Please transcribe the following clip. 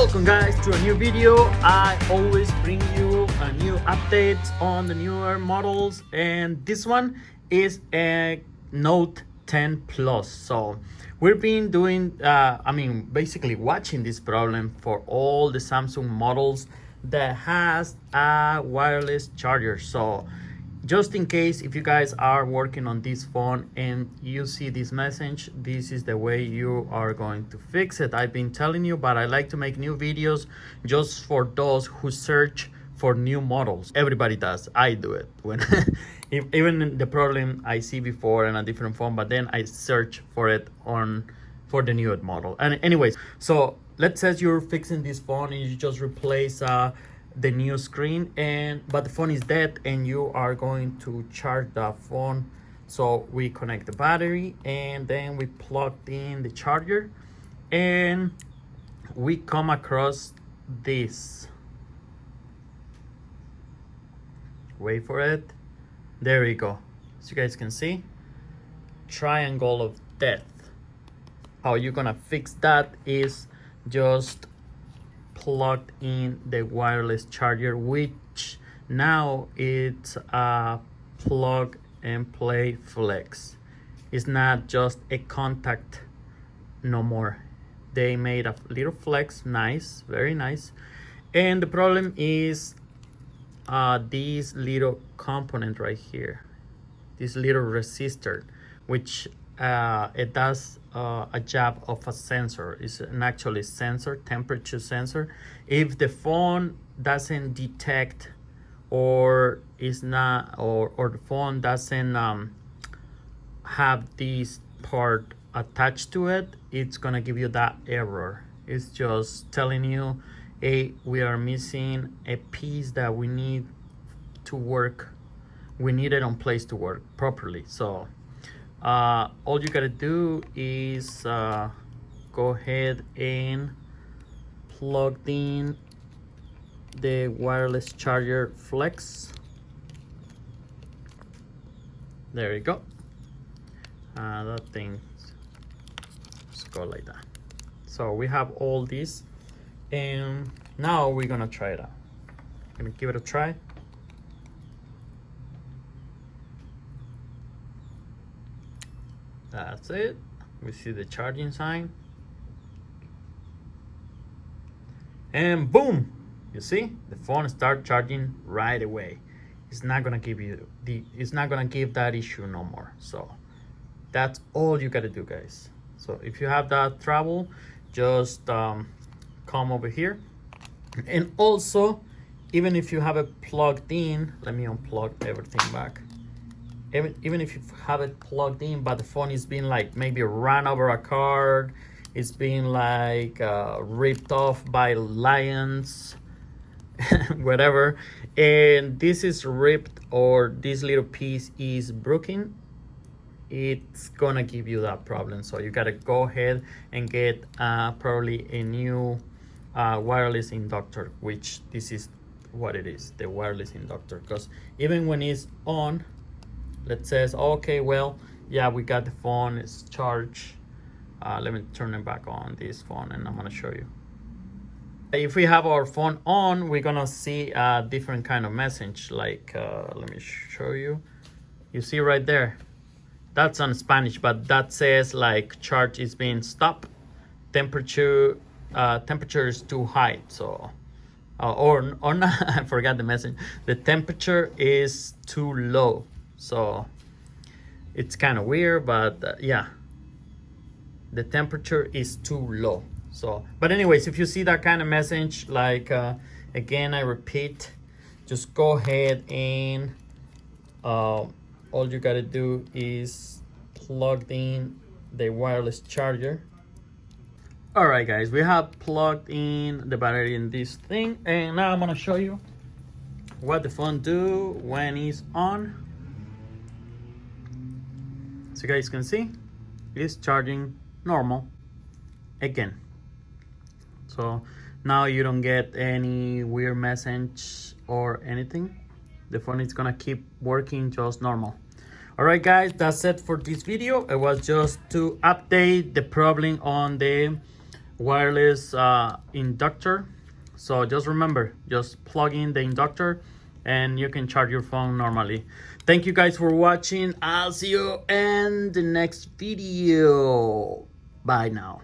Welcome guys to a new video. I always bring you a new updates on the newer models, and this one is a Note 10 Plus. So we've been doing basically watching this problem for all the Samsung models that has a wireless charger. So just in case, if you guys are working on this phone and you see this message, this is the way you are going to fix it. I've been telling you, but I like to make new videos just for those who search for new models. Everybody does. I do it when even the problem I see before in a different phone, but then I search for it for the newest model. And anyways, so let's say you're fixing this phone and you just replace the new screen, but the phone is dead and you are going to charge the phone. So we connect the battery and then we plugged in the charger and we come across this. Wait for it. There we go. As you guys can see, triangle of death. How you're gonna fix that is just plugged in the wireless charger, which now it's a plug and play flex. It's not just a contact no more. They made a little flex, nice, very nice. And the problem is this little component right here, this little resistor, which it does a job of a sensor. It's an actually sensor, temperature sensor. If the phone doesn't detect or is not, or the phone doesn't have this part attached to it, it's gonna give you that error. It's just telling you, hey, we are missing a piece that we need to work. We need it on place to work properly. So all you gotta do is go ahead and plug in the wireless charger flex. There you go. That thing, just go like that. So we have all this, and now we're gonna try it out. Gonna give it a try. That's it. We see the charging sign. And boom! You see? The phone start charging right away. It's not gonna give you it's not gonna give that issue no more. So that's all you gotta do, guys. So if you have that trouble, just come over here. And also, even if you have it plugged in, let me unplug everything back. Even if you have it plugged in, but the phone is being like maybe run over a car, it's being like ripped off by lions, whatever, and this is ripped or this little piece is broken, it's gonna give you that problem. So you gotta go ahead and get probably a new wireless inductor, which this is what it is, the wireless inductor. Because even when it's on, let's say, okay, well, yeah, we got the phone, it's charged. Let me turn it back on this phone and I'm gonna show you. If we have our phone on, we're gonna see a different kind of message. Like, let me show you. You see right there, that's on Spanish, but that says like charge is being stopped. Temperature is too high. So, or not, I forgot the message. The temperature is too low. So it's kind of weird, but yeah, the temperature is too low. So, but anyways, if you see that kind of message, like again, I repeat, just go ahead and all you gotta do is plug in the wireless charger. All right, guys, we have plugged in the battery in this thing, and now I'm gonna show you what the phone do when it's on. So you guys can see it's charging normal again. So now you don't get any weird message or anything. The phone is gonna keep working just normal. All right, guys, that's it for this video. It was just to update the problem on the wireless inductor. So just remember, just plug in the inductor and you can charge your phone normally. Thank you guys for watching. I'll see you in the next video. Bye now.